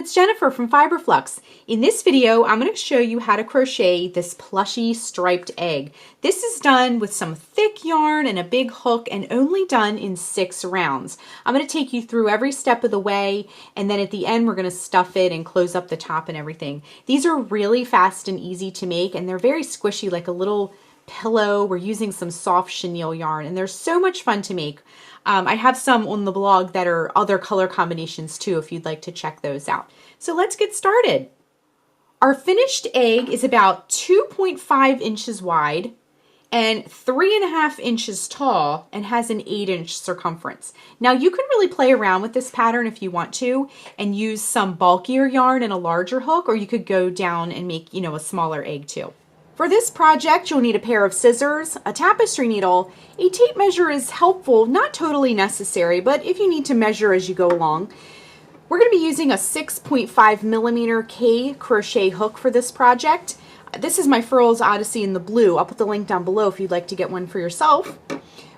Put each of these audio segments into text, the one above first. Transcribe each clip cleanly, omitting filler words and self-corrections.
it's Jennifer from Flux. In this video, I'm going to show you how to crochet this plushy striped egg. This is done with some thick yarn and a big hook and only done in 6 rounds. I'm going to take you through every step of the way, and then at the end we're going to stuff it and close up the top and everything. These are really fast and easy to make, and they're very squishy, like a little pillow. We're using some soft chenille yarn, and they're so much fun to make. I have some on the blog that are other color combinations too, if you'd like to check those out. So let's get started. Our finished egg is about 2.5 inches wide and 3.5 inches tall and has an 8-inch circumference. Now you can really play around with this pattern if you want to and use some bulkier yarn and a larger hook, or you could go down and make, a smaller egg too. For this project, you'll need a pair of scissors, a tapestry needle. A tape measure is helpful, not totally necessary, but if you need to measure as you go along. We're going to be using a 6.5 millimeter K crochet hook for this project. This is my Furls Odyssey in the blue. I'll put the link down below if you'd like to get one for yourself.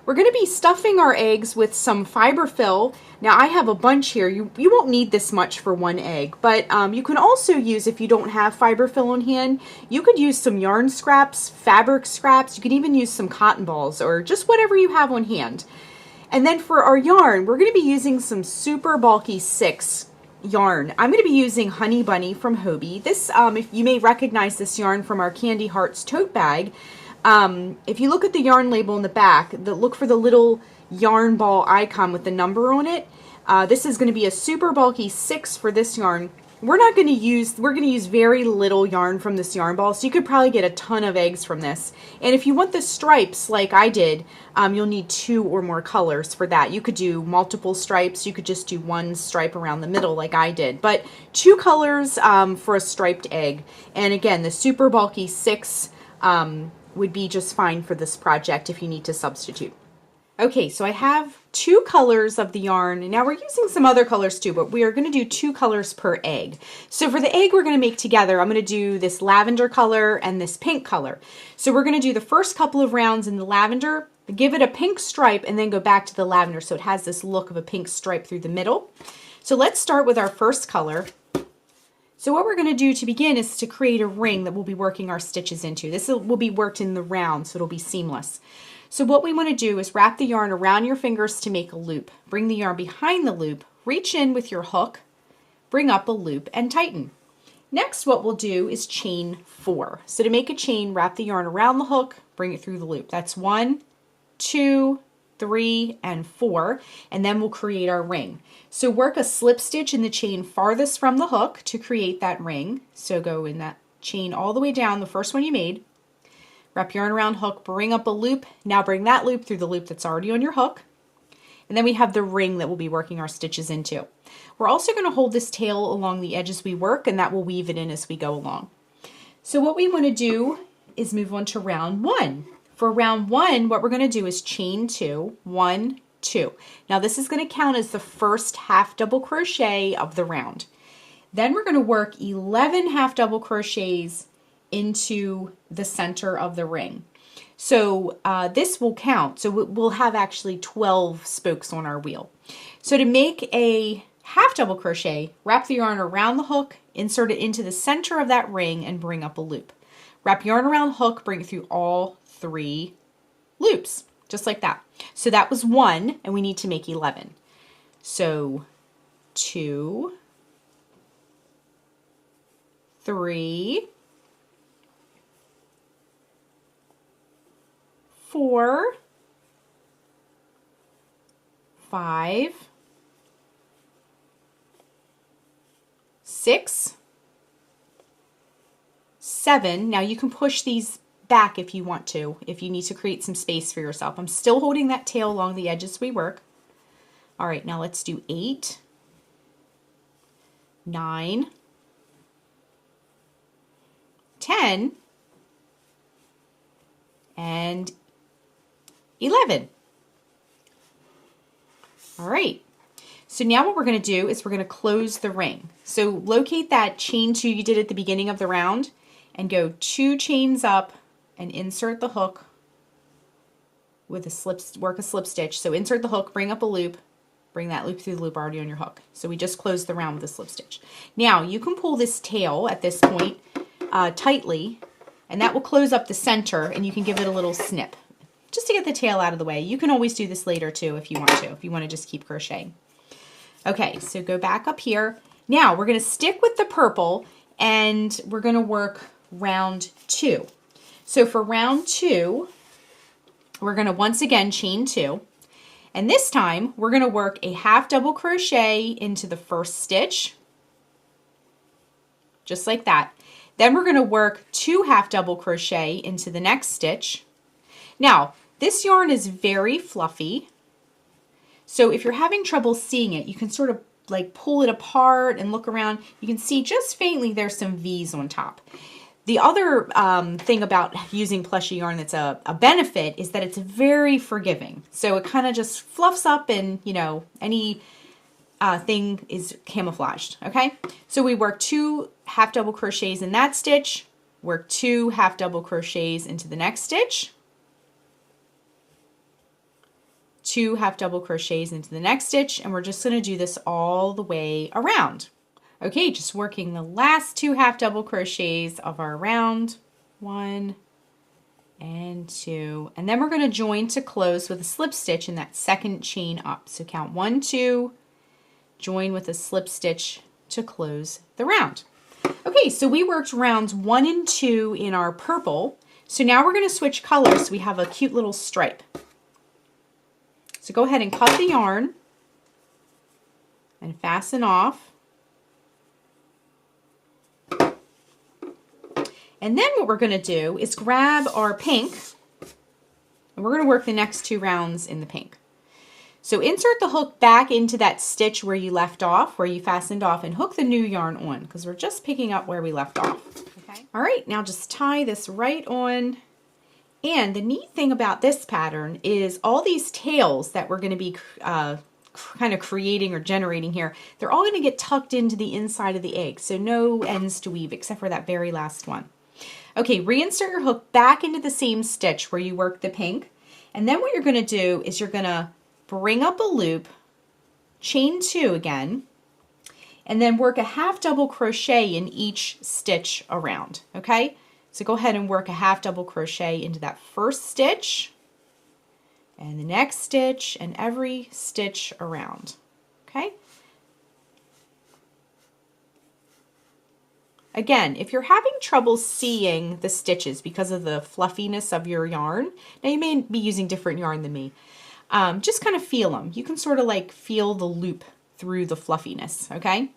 We're going to be stuffing our eggs with some fiber fill. Now I have a bunch here. You won't need this much for one egg, but you can also use, if you don't have fiber fill on hand, you could use some yarn scraps, fabric scraps. You could even use some cotton balls or just whatever you have on hand. And then for our yarn, we're going to be using some super bulky 6 yarn. I'm going to be using Honey Bunny from Hobie. This, if you may recognize this yarn from our Candy Hearts tote bag. If you look at the yarn label in the back, look for the little yarn ball icon with the number on it. This is going to be a super bulky 6 for this yarn. We're going to use very little yarn from this yarn ball, so you could probably get a ton of eggs from this. And if you want the stripes like I did, you'll need 2 or more colors for that. You could do multiple stripes. You could just do 1 stripe around the middle like I did. But 2 colors for a striped egg. And again, the super bulky 6 would be just fine for this project if you need to substitute. Okay, so I have 2 colors of the yarn. Now we're using some other colors too, but we are going to do 2 colors per egg. So for the egg we're going to make together, I'm going to do this lavender color and this pink color. So we're going to do the first couple of rounds in the lavender, give it a pink stripe, and then go back to the lavender so it has this look of a pink stripe through the middle. So let's start with our first color. So what we're going to do to begin is to create a ring that we'll be working our stitches into. This will be worked in the round, so it'll be seamless. So what we want to do is wrap the yarn around your fingers to make a loop. Bring the yarn behind the loop, reach in with your hook, bring up a loop, and tighten. Next, what we'll do is chain 4. So to make a chain, wrap the yarn around the hook, bring it through the loop. That's 1, 2, 3, and 4, and then we'll create our ring. So work a slip stitch in the chain farthest from the hook to create that ring. So go in that chain all the way down, the first one you made. Wrap yarn around hook, bring up a loop. Now bring that loop through the loop that's already on your hook. And then we have the ring that we'll be working our stitches into. We're also going to hold this tail along the edge as we work, and that will weave it in as we go along. So what we want to do is move on to round 1. For round 1, what we're going to do is chain 2, 1, 2. Now this is going to count as the first half double crochet of the round. Then we're going to work 11 half double crochets into the center of the ring. So this will count. So we'll have actually 12 spokes on our wheel. So to make a half double crochet, wrap the yarn around the hook, insert it into the center of that ring, and bring up a loop. Wrap yarn around the hook, bring it through all 3 loops, just like that. So that was 1, and we need to make 11. So 2, 3, 4, 5, 6, 7. Now you can push these back if you want to, if you need to create some space for yourself. I'm still holding that tail along the edge as we work. All right, now let's do 8, 9, 10, and 11. All right, so now what we're going to do is we're going to close the ring. So locate that chain 2 you did at the beginning of the round and go 2 chains up and insert the hook with a slip, work a slip stitch. So insert the hook, bring up a loop, Bring that loop through the loop already on your hook. So we just closed the round with a slip stitch. Now you can pull this tail at this point tightly, and that will close up the center, and you can give it a little snip just to get the tail out of the way. You can always do this later too if you want to just keep crocheting. Okay, so go back up here. Now we're going to stick with the purple, and we're going to work round 2. So for round 2, we're going to once again chain 2. And this time, we're going to work a half double crochet into the first stitch, just like that. Then we're going to work 2 half double crochet into the next stitch. Now, this yarn is very fluffy, so if you're having trouble seeing it, you can sort of like pull it apart and look around. You can see just faintly there's some V's on top. The other thing about using plushy yarn that's a benefit is that it's very forgiving. So it kind of just fluffs up, and you know, any thing is camouflaged, okay? So we work 2 half double crochets in that stitch, work 2 half double crochets into the next stitch, 2 half double crochets into the next stitch, and we're just going to do this all the way around. Okay, just working the last 2 half double crochets of our round, 1 and 2, and then we're going to join to close with a slip stitch in that second chain up. So count 1, 2, join with a slip stitch to close the round. Okay, so we worked rounds 1 and 2 in our purple. So now we're going to switch colors so we have a cute little stripe. So go ahead and cut the yarn and fasten off. And then what we're going to do is grab our pink, and we're going to work the next 2 rounds in the pink. So insert the hook back into that stitch where you left off, where you fastened off, and hook the new yarn on, because we're just picking up where we left off. Okay. All right, now just tie this right on. And the neat thing about this pattern is all these tails that we're going to be kind of creating or generating here, they're all going to get tucked into the inside of the egg. So no ends to weave except for that very last one. Okay, reinsert your hook back into the same stitch where you worked the pink. And then what you're going to do is you're going to bring up a loop, chain 2 again, and then work a half double crochet in each stitch around, okay? So go ahead and work a half double crochet into that first stitch, and the next stitch, and every stitch around, okay? Again, if you're having trouble seeing the stitches because of the fluffiness of your yarn, now you may be using different yarn than me, just kind of feel them. You can sort of like feel the loop through the fluffiness, okay?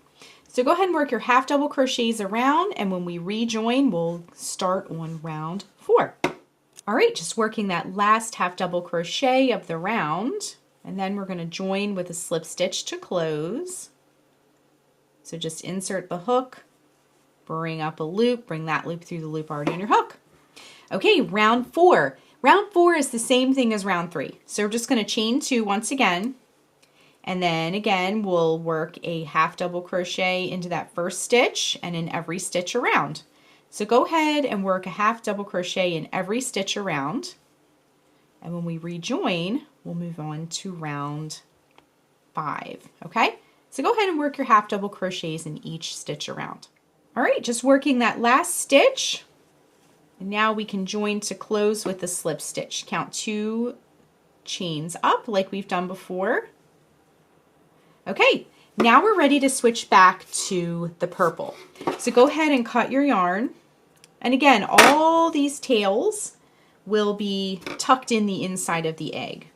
So go ahead and work your half double crochets around, and when we rejoin, we'll start on round 4. All right, just working that last half double crochet of the round, and then we're going to join with a slip stitch to close. So just insert the hook, bring up a loop, bring that loop through the loop already on your hook. Okay, round 4. Round 4 is the same thing as round 3. So we're just going to chain 2 once again, and then again we'll work a half double crochet into that first stitch and in every stitch around. So go ahead and work a half double crochet in every stitch around, and when we rejoin, we'll move on to round 5. Okay, so go ahead and work your half double crochets in each stitch around. All right, just working that last stitch, and now we can join to close with the slip stitch. Count 2 chains up like we've done before. Okay, now we're ready to switch back to the purple. So go ahead and cut your yarn, and again, all these tails will be tucked in the inside of the egg.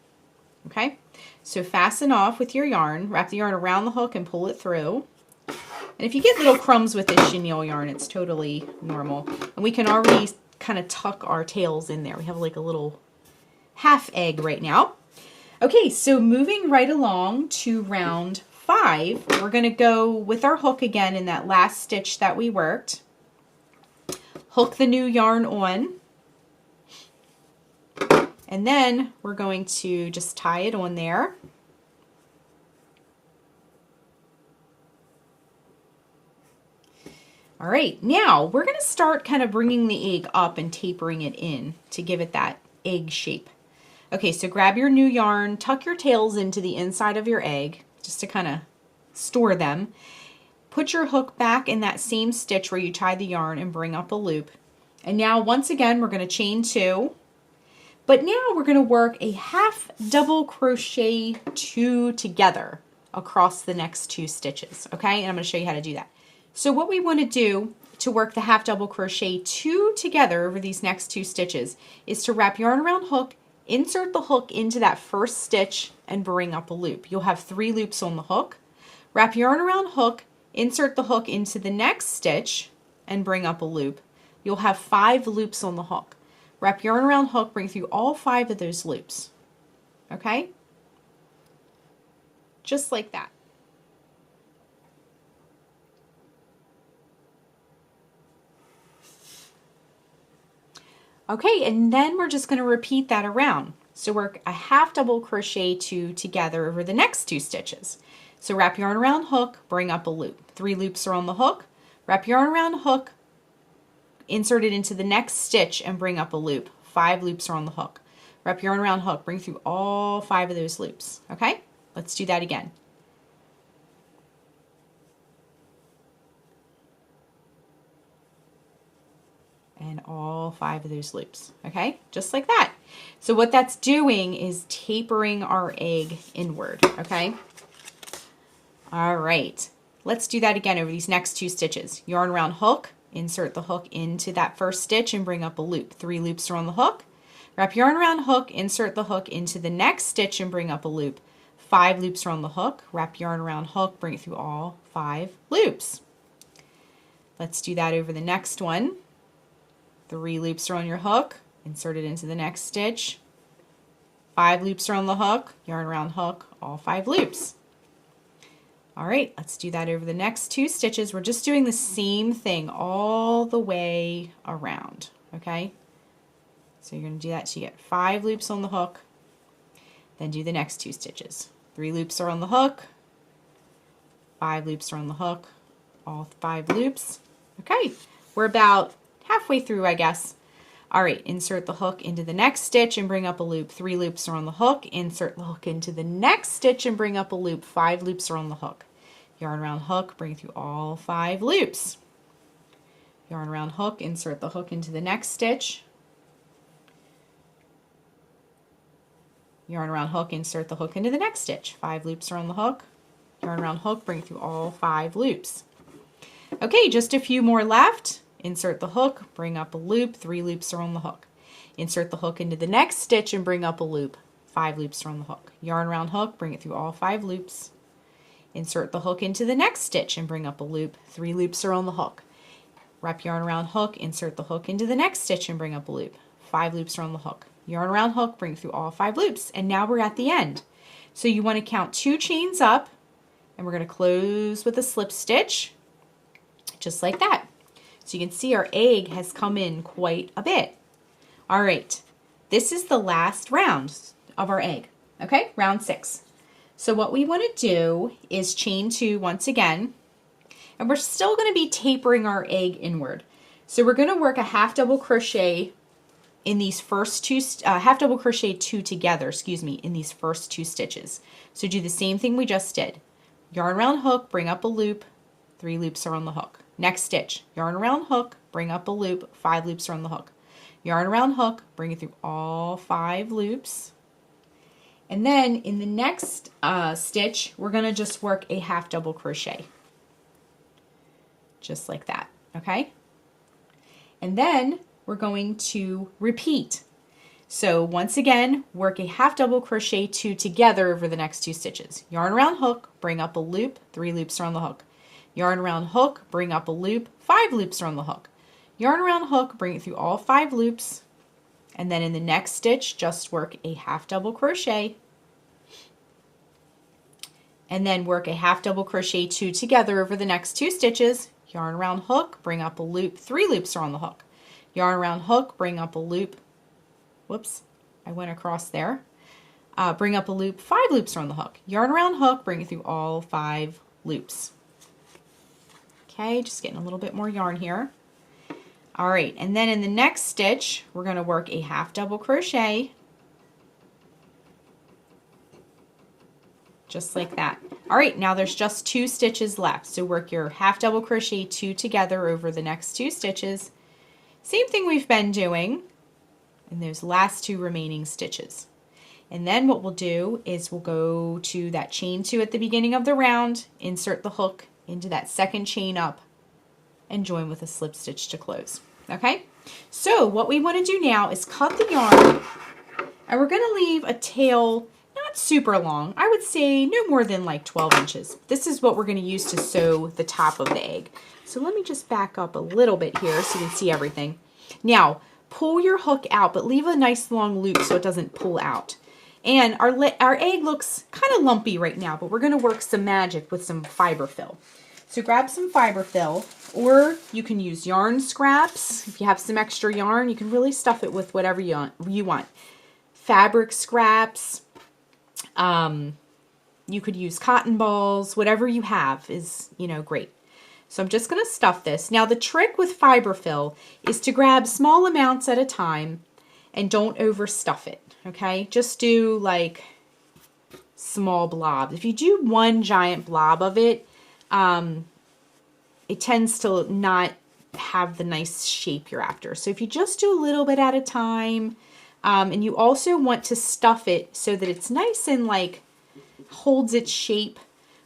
Okay, so fasten off with your yarn, wrap the yarn around the hook and pull it through. And if you get little crumbs with this chenille yarn, it's totally normal. And we can already kind of tuck our tails in there. We have like a little half egg right now. Okay, so moving right along to round 5, we're going to go with our hook again in that last stitch that we worked. Hook the new yarn on. And then we're going to just tie it on there. All right, now we're going to start kind of bringing the egg up and tapering it in to give it that egg shape. Okay, so grab your new yarn, tuck your tails into the inside of your egg, just to kind of store them. Put your hook back in that same stitch where you tied the yarn and bring up a loop. And now once again, we're going to chain 2. But now we're going to work a half double crochet 2 together across the next 2 stitches. Okay, and I'm going to show you how to do that. So what we want to do to work the half double crochet 2 together over these next 2 stitches is to wrap yarn around hook, insert the hook into that first stitch and bring up a loop. You'll have 3 loops on the hook. Wrap yarn around hook, insert the hook into the next stitch and bring up a loop. You'll have 5 loops on the hook. Wrap yarn around hook, bring through all 5 of those loops. Okay? Just like that. Okay, and then we're just going to repeat that around. So work a half double crochet 2 together over the next 2 stitches. So wrap yarn around hook, bring up a loop. 3 loops are on the hook. Wrap yarn around hook, insert it into the next stitch and bring up a loop. 5 loops are on the hook. Wrap yarn around hook, bring through all 5 of those loops. Okay, let's do that again. And all 5 of those loops. Okay, just like that. So what that's doing is tapering our egg inward. Okay, all right, let's do that again over these next 2 stitches. Yarn around hook, insert the hook into that first stitch and bring up a loop. 3 loops are on the hook. Wrap yarn around hook, insert the hook into the next stitch and bring up a loop. 5 loops are on the hook. Wrap yarn around hook, bring it through all 5 loops. Let's do that over the next one. 3 loops are on your hook, insert it into the next stitch. 5 loops are on the hook, yarn around hook, all 5 loops. All right, let's do that over the next 2 stitches. We're just doing the same thing all the way around, okay? So you're going to do that so you get 5 loops on the hook, then do the next 2 stitches. 3 loops are on the hook, 5 loops are on the hook, all 5 loops. Okay, we're about halfway through, I guess. All right, insert the hook into the next stitch and bring up a loop. 3 loops are on the hook. Insert the hook into the next stitch and bring up a loop. 5 loops are on the hook. Yarn around hook, bring through all 5 loops. Yarn around hook, insert the hook into the next stitch. Yarn around hook, insert the hook into the next stitch. 5 loops are on the hook. Yarn around hook, bring through all 5 loops. Okay, just a few more left. Insert the hook, bring up a loop, 3 loops are on the hook. Insert the hook into the next stitch and bring up a loop. 5 loops are on the hook. Yarn around hook, bring it through all 5 loops. Insert the hook into the next stitch and bring up a loop. 3 loops are on the hook. Wrap yarn around hook, insert the hook into the next stitch and bring up a loop. 5 loops are on the hook. Yarn around hook, bring through all 5 loops. And now we're at the end. So you want to count 2 chains up, and we're going to close with a slip stitch, just like that. So you can see our egg has come in quite a bit. All right, this is the last round of our egg, okay? Round 6. So what we want to do is chain 2 once again, and we're still going to be tapering our egg inward. So we're going to work a half double crochet in these first 2, half double crochet 2 together, excuse me, in these first 2 stitches. So do the same thing we just did. Yarn around hook, bring up a loop, 3 loops are on the hook. Next stitch, yarn around hook, bring up a loop, 5 loops are on the hook. Yarn around hook, bring it through all 5 loops. And then in the next stitch, we're going to just work a half double crochet. Just like that, okay? And then we're going to repeat. So once again, work a half double crochet 2 together over the next 2 stitches. Yarn around hook, bring up a loop, 3 loops are on the hook. Yarn around hook, bring up a loop, 5 loops are on the hook. Yarn around hook, bring it through all 5 loops, and then in the next stitch, just work a half double crochet, and then work a half double crochet 2 together over the next 2 stitches. Yarn around hook, bring up a loop, 3 loops are on the hook. Yarn around hook, bring up a loop, whoops, I went across there. Bring up a loop, 5 loops are on the hook. Yarn around hook, bring it through all 5 loops. Okay, just getting a little bit more yarn here. All right, and then in the next stitch, we're going to work a half double crochet, just like that. All right, now there's just 2 stitches left. So work your half double crochet 2 together over the next 2 stitches. Same thing we've been doing in those last 2 remaining stitches. And then what we'll do is we'll go to that chain 2 at the beginning of the round, insert the hook into that second chain up, and join with a slip stitch to close. Okay? So what we want to do now is cut the yarn, and we're going to leave a tail not super long. I would say no more than like 12 inches. This is what we're going to use to sew the top of the egg. So let me just back up a little bit here so you can see everything. Now, pull your hook out, but leave a nice long loop so it doesn't pull out. And our egg looks kind of lumpy right now, but we're going to work some magic with some fiber fill. So grab some fiber fill, or you can use yarn scraps. If you have some extra yarn, you can really stuff it with whatever you want. Fabric scraps. You could use cotton balls. Whatever you have is, great. So I'm just going to stuff this. Now the trick with fiber fill is to grab small amounts at a time and don't overstuff it. Okay, just do like small blobs. If you do one giant blob of it, it tends to not have the nice shape you're after. So if you just do a little bit at a time, and you also want to stuff it so that it's nice and like holds its shape,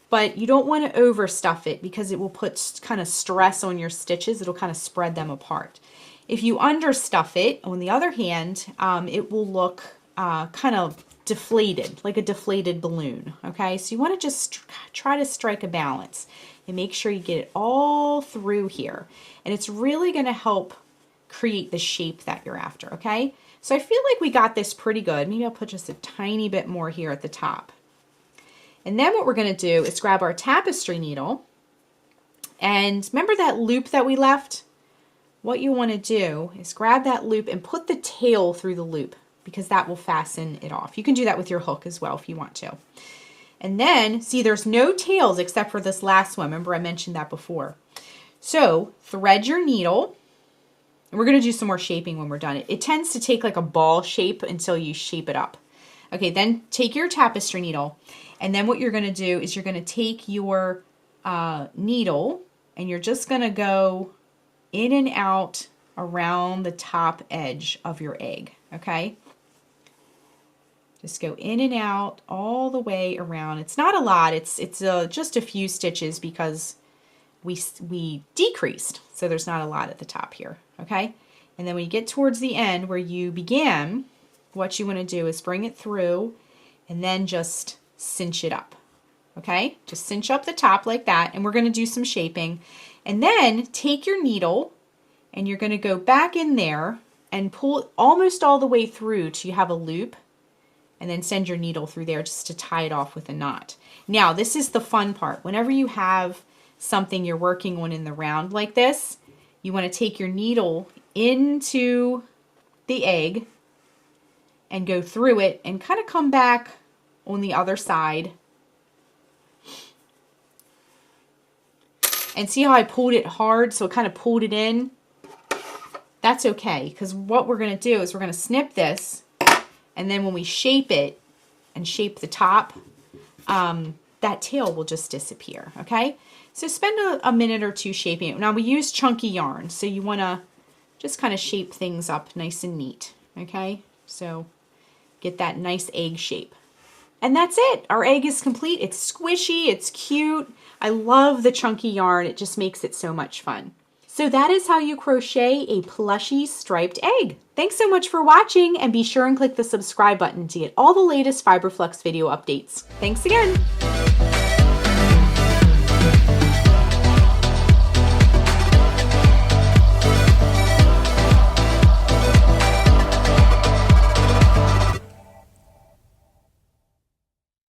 but you don't want to overstuff it because it will put kind of stress on your stitches. It'll kind of spread them apart. If you understuff it, on the other hand, it will look kind of deflated, like a deflated balloon. Okay, so you want to just try to strike a balance and make sure you get it all through here. And it's really going to help create the shape that you're after. Okay, so I feel like we got this pretty good. Maybe I'll put just a tiny bit more here at the top. And then what we're going to do is grab our tapestry needle. And remember that loop that we left? What you want to do is grab that loop and put the tail through the loop, because that will fasten it off. You can do that with your hook as well if you want to. And then, see, there's no tails except for this last one. Remember I mentioned that before. So thread your needle, and we're going to do some more shaping when we're done. It tends to take like a ball shape until you shape it up. Okay, then take your tapestry needle, and then what you're going to do is you're going to take your needle, and you're just going to go in and out around the top edge of your egg. Okay, just go in and out all the way around. It's not a lot. It's just a few stitches because we decreased, so there's not a lot at the top here. Okay, and then when you get towards the end where you began, what you want to do is bring it through and then just cinch it up. Okay, just cinch up the top like that, and we're going to do some shaping. And then take your needle and you're going to go back in there and pull it almost all the way through till you have a loop, and then send your needle through there just to tie it off with a knot. Now this is the fun part. Whenever you have something you're working on in the round like this, you want to take your needle into the egg and go through it and kind of come back on the other side. And see how I pulled it hard, so it kind of pulled it in? That's okay, because what we're going to do is we're going to snip this, and then when we shape it and shape the top, that tail will just disappear, okay? So spend a minute or two shaping it. Now we use chunky yarn, so you want to just kind of shape things up nice and neat, okay? So get that nice egg shape. And that's it. Our egg is complete. It's squishy, it's cute. I love the chunky yarn. It just makes it so much fun. So that is how you crochet a plushy striped egg. Thanks so much for watching, and be sure and click the subscribe button to get all the latest Fiber Flux video updates. Thanks again.